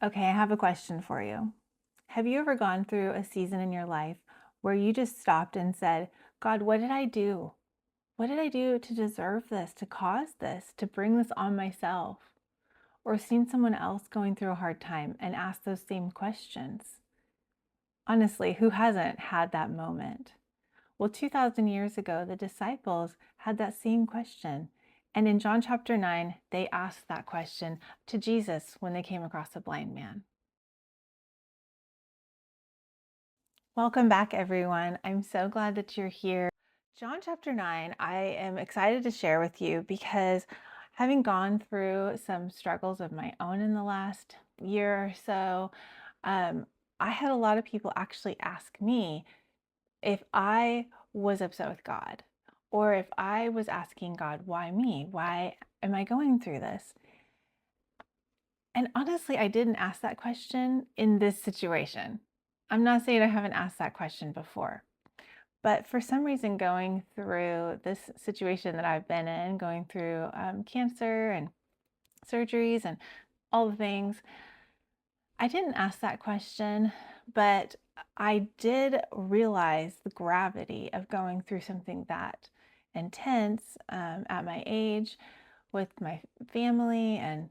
Okay, I have a question for you. Have you ever gone through a season in your life where you just stopped and said, God, what did I do? What did I do to deserve this, to cause this, to bring this on myself? Or seen someone else going through a hard time and asked those same questions? Honestly, who hasn't had that moment? Well, 2,000 years ago, the disciples had that same question. And in John chapter 9, they asked that question to Jesus when they came across a blind man. Welcome back, everyone. I'm so glad that you're here. John chapter 9, I am excited to share with you because having gone through some struggles of my own in the last year or so, um, I had a lot of people actually ask me if I was upset with God or if I was asking God, why me? Why am I going through this? And honestly, I didn't ask that question in this situation. I'm not saying I haven't asked that question before. But for some reason, going through this situation that I've been in, going through cancer and surgeries and all the things, I didn't ask that question, but I did realize the gravity of going through something that intense at my age with my family. And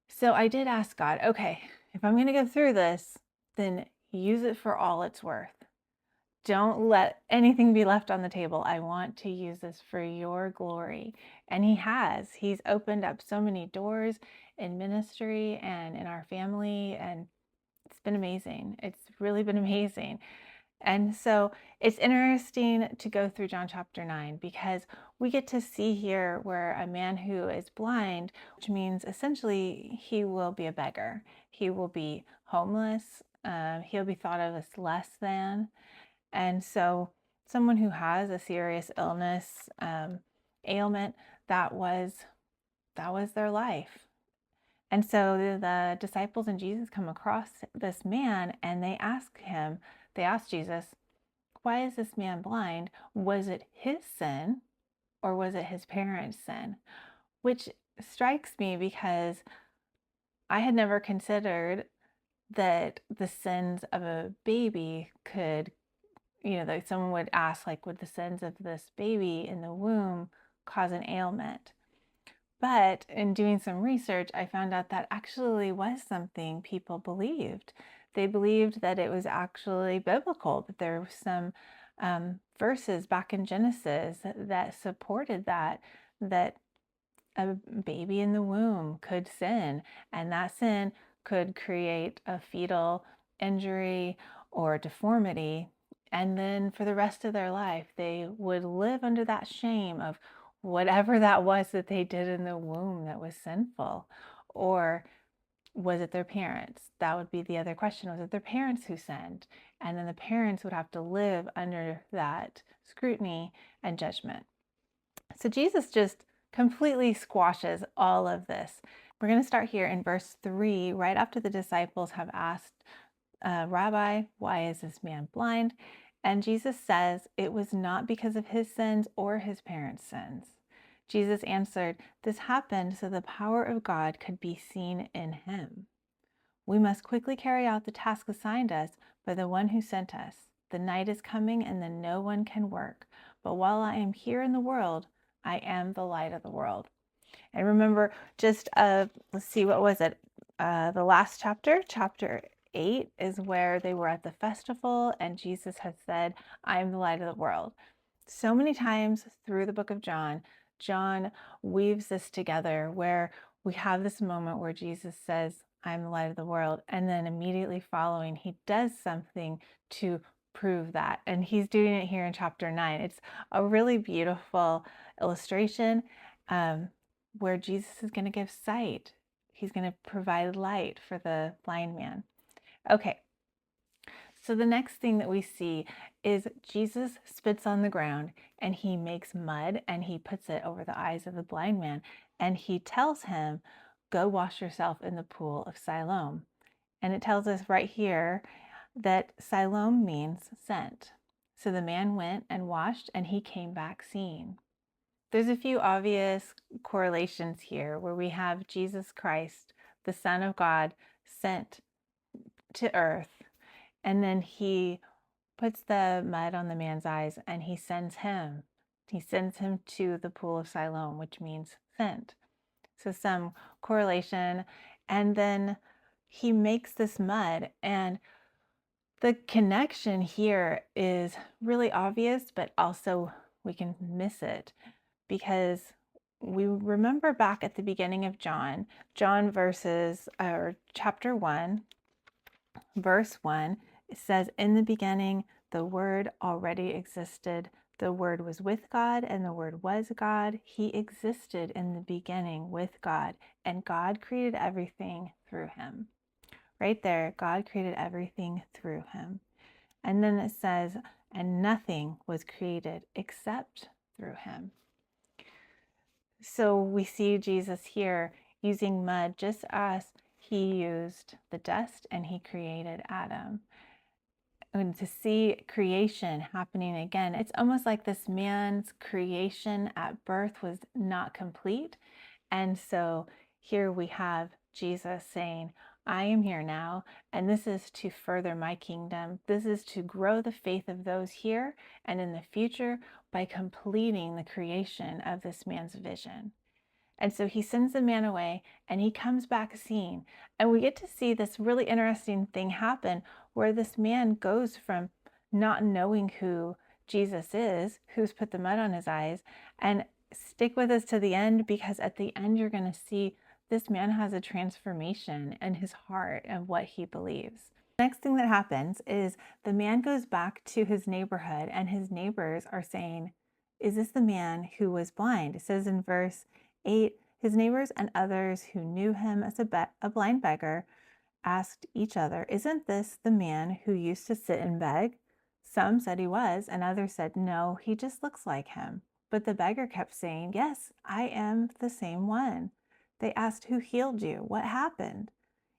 so I did ask God, okay, if I'm going to go through this, then use it for all it's worth. Don't let anything be left on the table. I want to use this for your glory. And he has. He's opened up so many doors in ministry and in our family. And it's been amazing. It's really been amazing. And so it's interesting to go through John chapter 9 because we get to see here where a man who is blind, which means essentially he will be a beggar, he will be homeless, he'll be thought of as less than. And so someone who has a serious illness, ailment, that was their life. And so the disciples and Jesus come across this man and they ask Jesus, why is this man blind? Was it his sin or was it his parents' sin? Which strikes me because I had never considered that the sins of a baby could, that someone would ask, like, would the sins of this baby in the womb cause an ailment? But in doing some research, I found out that actually was something people believed. They believed that it was actually biblical, that there were some verses back in Genesis that supported that a baby in the womb could sin, and that sin could create a fetal injury or deformity. And then for the rest of their life, they would live under that shame of whatever that was that they did in the womb that was sinful. Or was it their parents? That would be the other question. Was it their parents who sinned? And then the parents would have to live under that scrutiny and judgment. So Jesus just completely squashes all of this. We're going to start here in verse 3, right after the disciples have asked, Rabbi, why is this man blind? And Jesus says, it was not because of his sins or his parents' sins. Jesus answered, this happened so the power of God could be seen in him. We must quickly carry out the task assigned us by the one who sent us. The night is coming and then no one can work. But while I am here in the world, I am the light of the world. And remember, just let's see, what was it? The last chapter 8, is where they were at the festival and Jesus had said, I am the light of the world. So many times through the book of John, John weaves this together where we have this moment where Jesus says, I'm the light of the world. And then immediately following, he does something to prove that. And he's doing it here in chapter 9. It's a really beautiful illustration where Jesus is going to give sight. He's going to provide light for the blind man. Okay, so the next thing that we see is Jesus spits on the ground and he makes mud and he puts it over the eyes of the blind man. And he tells him, go wash yourself in the pool of Siloam. And it tells us right here that Siloam means sent. So the man went and washed and he came back seeing. There's a few obvious correlations here where we have Jesus Christ, the Son of God, sent to earth. And then he puts the mud on the man's eyes and he sends him. He sends him to the Pool of Siloam, which means sent. So some correlation. And then he makes this mud, and the connection here is really obvious, but also we can miss it because we remember back at the beginning of John chapter 1, verse 1, it says, "In the beginning, the Word already existed. The Word was with God, and the Word was God. He existed in the beginning with God, and God created everything through him." Right there, God created everything through him. And then it says, "And nothing was created except through him." So we see Jesus here using mud just as he used the dust and he created Adam. And to see creation happening again, it's almost like this man's creation at birth was not complete. And so here we have Jesus saying, "I am here now, and this is to further my kingdom. This is to grow the faith of those here and in the future by completing the creation of this man's vision." And so he sends the man away and he comes back seeing. And we get to see this really interesting thing happen where this man goes from not knowing who Jesus is, who's put the mud on his eyes, and stick with us to the end, because at the end you're going to see this man has a transformation in his heart and what he believes. The next thing that happens is the man goes back to his neighborhood and his neighbors are saying, "Is this the man who was blind?" It says in verse 8, his neighbors and others who knew him as a blind beggar asked each other, "Isn't this the man who used to sit and beg?" Some said he was, and others said, "No, he just looks like him." But the beggar kept saying, "Yes, I am the same one." They asked, "Who healed you? What happened?"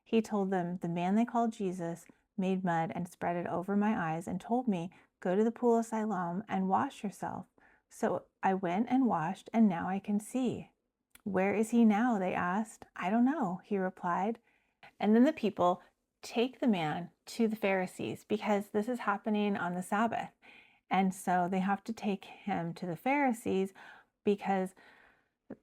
He told them, "The man they called Jesus made mud and spread it over my eyes and told me, 'Go to the Pool of Siloam and wash yourself.' So I went and washed, and now I can see." "Where is he now?" they asked. "I don't know," he replied. And then the people take the man to the Pharisees because this is happening on the Sabbath. And so they have to take him to the Pharisees because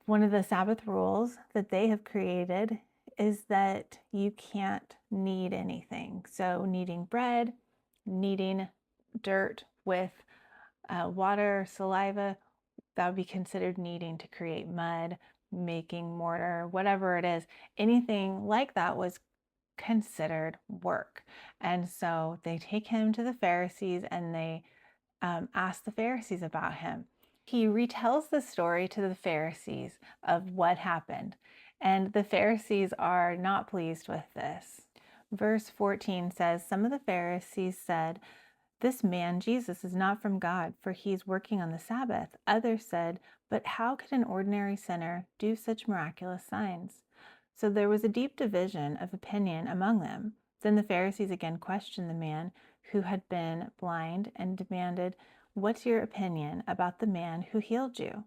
one of the Sabbath rules that they have created is that you can't knead anything. So kneading bread, kneading dirt with water, saliva, that would be considered kneading to create mud, making mortar, whatever it is. Anything like that was considered work. And so they take him to the Pharisees and they ask the Pharisees about him. He retells the story to the Pharisees of what happened. And the Pharisees are not pleased with this. Verse 14 says, "Some of the Pharisees said, 'This man, Jesus, is not from God, for he's working on the Sabbath.' Others said, 'But how could an ordinary sinner do such miraculous signs?' So there was a deep division of opinion among them. Then the Pharisees again questioned the man who had been blind and demanded, 'What's your opinion about the man who healed you?'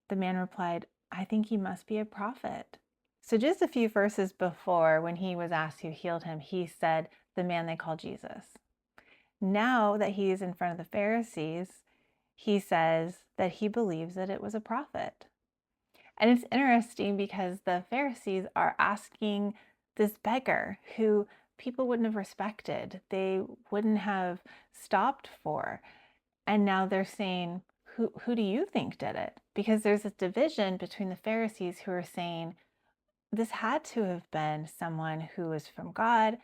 The man replied, 'I think he must be a prophet.'" So just a few verses before, when he was asked who healed him, he said, "The man they call Jesus." Now that he is in front of the Pharisees, he says that he believes that it was a prophet. And it's interesting because the Pharisees are asking this beggar who people wouldn't have respected, they wouldn't have stopped for. And now they're saying, who do you think did it? Because there's this division between the Pharisees who are saying, this had to have been someone who was from God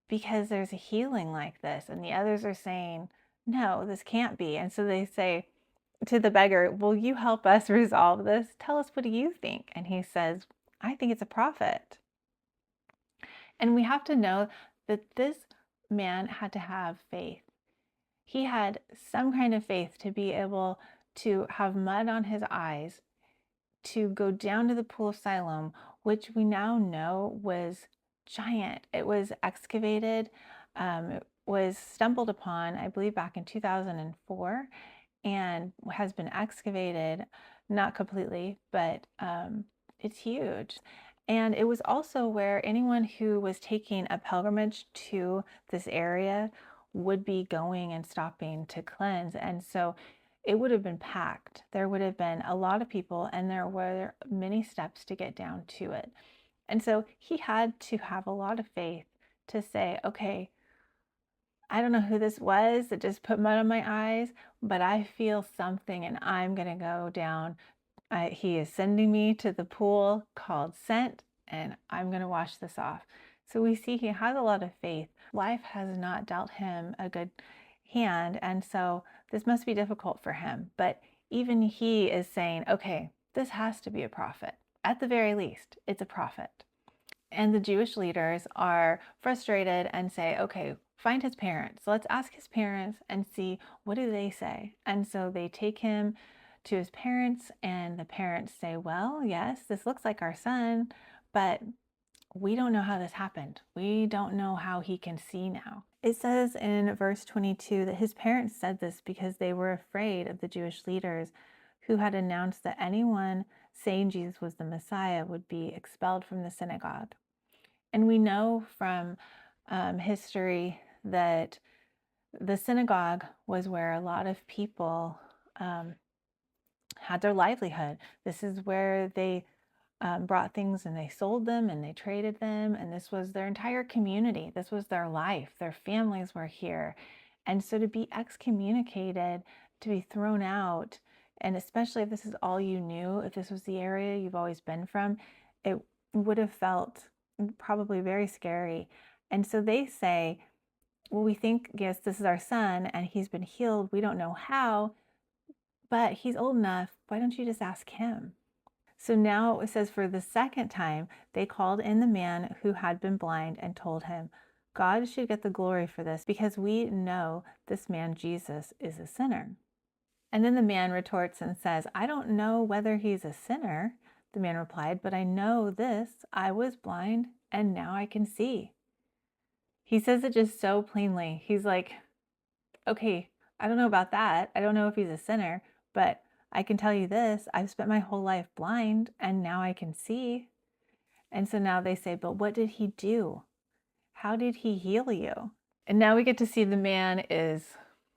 because there's a healing like this. And the others are saying, no, this can't be. And so they say to the beggar, "Will you help us resolve this? Tell us, what do you think?" And he says, "I think it's a prophet." And we have to know that this man had to have faith. He had some kind of faith to be able to have mud on his eyes, to go down to the Pool of Siloam, which we now know was giant. It was excavated, it was stumbled upon, I believe, back in 2004, and has been excavated, not completely, but it's huge. And it was also where anyone who was taking a pilgrimage to this area would be going and stopping to cleanse. And so it would have been packed. There would have been a lot of people, and there were many steps to get down to it. And so he had to have a lot of faith to say, okay, I don't know who this was that just put mud on my eyes, but I feel something and I'm going to go down. He is sending me to the pool called Scent, and I'm going to wash this off. So we see he has a lot of faith. Life has not dealt him a good hand, and so this must be difficult for him. But even he is saying, okay, this has to be a prophet. At the very least, it's a prophet. And the Jewish leaders are frustrated and say, okay, find his parents. Let's ask his parents and see what do they say. And so they take him to his parents, and the parents say, well, yes, this looks like our son, but we don't know how this happened. We don't know how he can see now. It says in verse 22 that his parents said this because they were afraid of the Jewish leaders who had announced that anyone saying Jesus was the Messiah would be expelled from the synagogue. And we know from history that the synagogue was where a lot of people had their livelihood. This is where they brought things and they sold them and they traded them. And this was their entire community. This was their life. Their families were here. And so to be excommunicated, to be thrown out, and especially if this is all you knew, if this was the area you've always been from, it would have felt probably very scary. And so they say, well, we think, yes, this is our son and he's been healed. We don't know how, but he's old enough. Why don't you just ask him? So now it says for the second time, they called in the man who had been blind and told him, God should get the glory for this because we know this man Jesus is a sinner. And then the man retorts and says, I don't know whether he's a sinner. The man replied, but I know this, I was blind and now I can see. He says it just so plainly. He's like, okay, I don't know about that. I don't know if he's a sinner, but I can tell you this, I've spent my whole life blind and now I can see. And so now they say, but what did he do? How did he heal you? And now we get to see the man is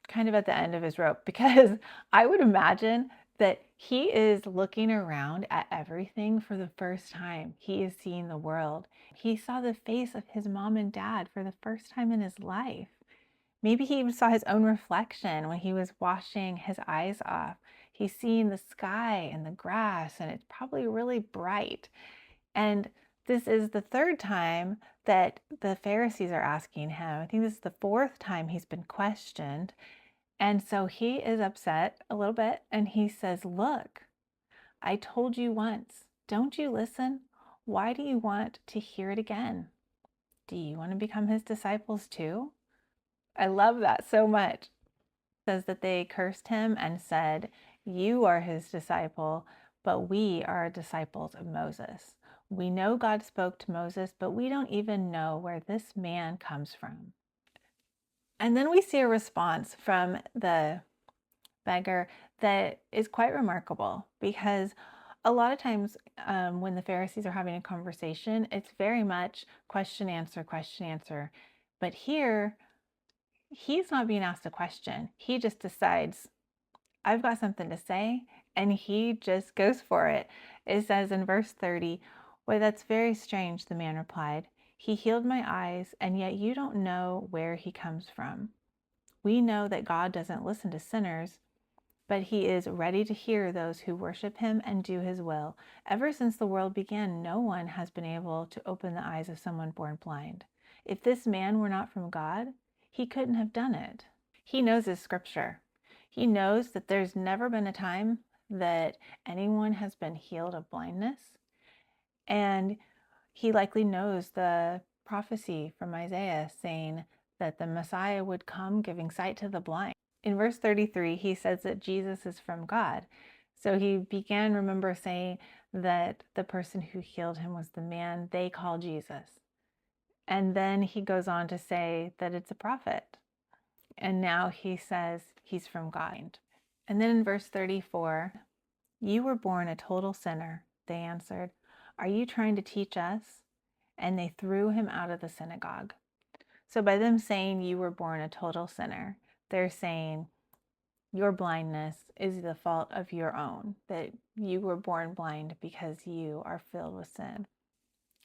kind of at the end of his rope, because I would imagine that he is looking around at everything for the first time. He is seeing the world. He saw the face of his mom and dad for the first time in his life. Maybe he even saw his own reflection when he was washing his eyes off. He's seeing the sky and the grass, and it's probably really bright. And this is the third time that the Pharisees are asking him. I think this is the fourth time he's been questioned. And so he is upset a little bit, and he says, look, I told you once, don't you listen? Why do you want to hear it again? Do you want to become his disciples too? I love that so much. It says that they cursed him and said, you are his disciple, but we are disciples of Moses. We know God spoke to Moses, but we don't even know where this man comes from. And then we see a response from the beggar that is quite remarkable, because a lot of times when the Pharisees are having a conversation, it's very much question, answer, question, answer. But here, he's not being asked a question. He just decides, I've got something to say, and he just goes for it. It says in verse 30, why, that's very strange, the man replied. He healed my eyes, and yet you don't know where he comes from. We know that God doesn't listen to sinners, but he is ready to hear those who worship him and do his will. Ever since the world began, no one has been able to open the eyes of someone born blind. If this man were not from God, he couldn't have done it. He knows his scripture. He knows that there's never been a time that anyone has been healed of blindness. And he likely knows the prophecy from Isaiah saying that the Messiah would come giving sight to the blind. In verse 33, he says that Jesus is from God. So he began, remember, saying that the person who healed him was the man they call Jesus. And then he goes on to say that it's a prophet. And now he says he's from God. And then in verse 34, you were born a total sinner, they answered. Are you trying to teach us?" And they threw him out of the synagogue. So by them saying you were born a total sinner, they're saying your blindness is the fault of your own, that you were born blind because you are filled with sin.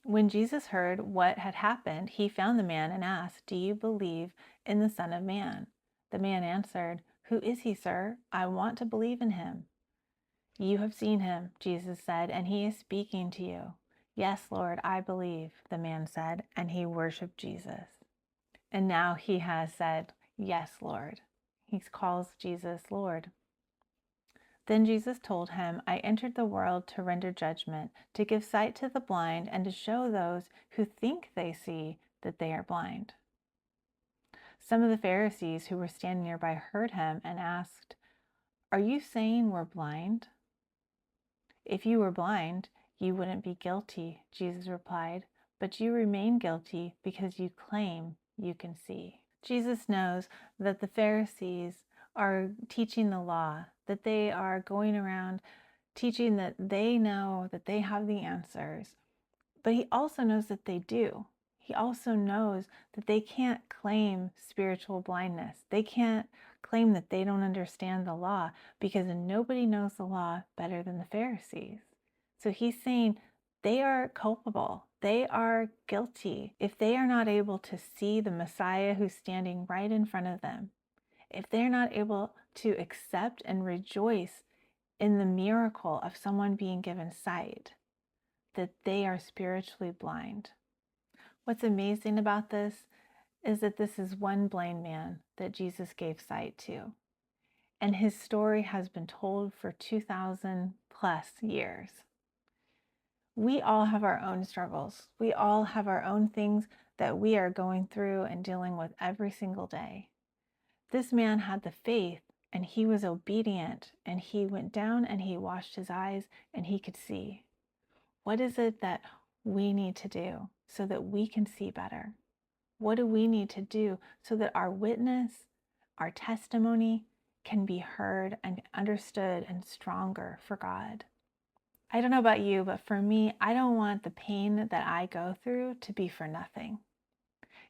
When Jesus heard what had happened, he found the man and asked, "Do you believe in the Son of Man?" The man answered, "Who is he, sir? I want to believe in him." "You have seen him," Jesus said, "and he is speaking to you." "Yes, Lord, I believe," the man said, and he worshiped Jesus. And now he has said, "Yes, Lord." He calls Jesus Lord. Then Jesus told him, "I entered the world to render judgment, to give sight to the blind, and to show those who think they see that they are blind." Some of the Pharisees who were standing nearby heard him and asked, "Are you saying we're blind?" "If you were blind, you wouldn't be guilty," Jesus replied, "but you remain guilty because you claim you can see." Jesus knows that the Pharisees are teaching the law, that they are going around teaching that they know that they have the answers, but he also knows that they do. He also knows that they can't claim spiritual blindness. They can't claim that they don't understand the law because nobody knows the law better than the Pharisees. So he's saying they are culpable. They are guilty if they are not able to see the Messiah who's standing right in front of them. If they're not able to accept and rejoice in the miracle of someone being given sight, that they are spiritually blind. What's amazing about this is that this is one blind man that Jesus gave sight to. And his story has been told for 2,000 plus years. We all have our own struggles. We all have our own things that we are going through and dealing with every single day. This man had the faith and he was obedient and he went down and he washed his eyes and he could see. What is it that we need to do so that we can see better? What do we need to do so that our witness, our testimony can be heard and understood and stronger for God? I don't know about you, but for me, I don't want the pain that I go through to be for nothing.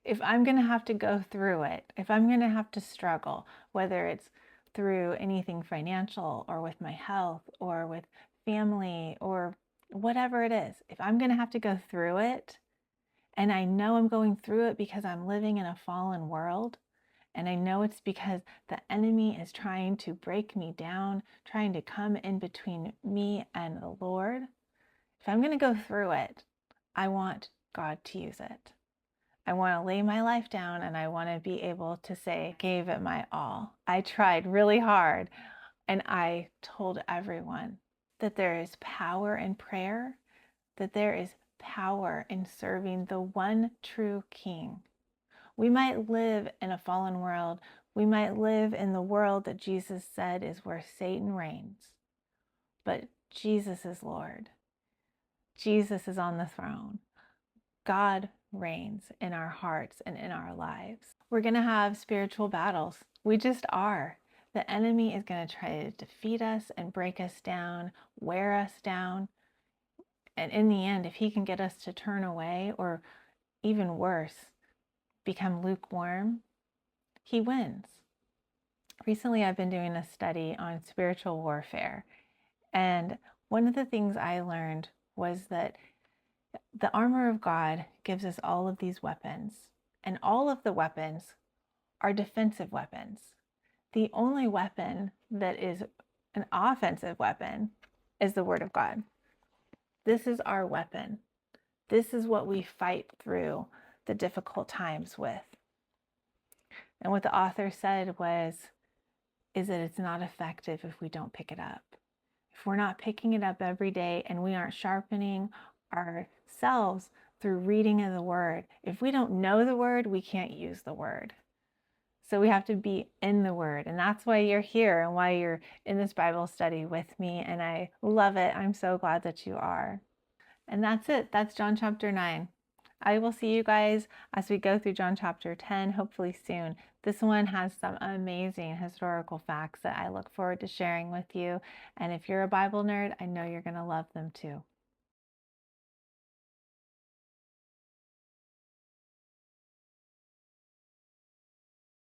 If I'm going to have to go through it, if I'm going to have to struggle, whether it's through anything financial or with my health or with family or whatever it is, if I'm going to have to go through it, and I know I'm going through it because I'm living in a fallen world, and I know it's because the enemy is trying to break me down, trying to come in between me and the Lord, if I'm going to go through it, I want God to use it. I want to lay my life down and I want to be able to say, I gave it my all. I tried really hard and I told everyone that there is power in prayer, that there is power in serving the one true King. We might live in a fallen world. We might live in the world that Jesus said is where Satan reigns. But Jesus is Lord. Jesus is on the throne. God reigns in our hearts and in our lives. We're going to have spiritual battles. We just are. The enemy is going to try to defeat us and break us down, wear us down. And in the end, if he can get us to turn away or even worse, become lukewarm, he wins. Recently, I've been doing a study on spiritual warfare. And one of the things I learned was that the armor of God gives us all of these weapons, and all of the weapons are defensive weapons. The only weapon that is an offensive weapon is the Word of God. This is our weapon. This is what we fight through the difficult times with. And what the author said is that it's not effective if we don't pick it up. If we're not picking it up every day and we aren't sharpening ourselves through reading of the Word, if we don't know the Word, we can't use the Word. So we have to be in the Word. And that's why you're here and why you're in this Bible study with me. And I love it. I'm so glad that you are. And that's it. That's John chapter 9. I will see you guys as we go through John chapter 10, hopefully soon. This one has some amazing historical facts that I look forward to sharing with you. And if you're a Bible nerd, I know you're going to love them too.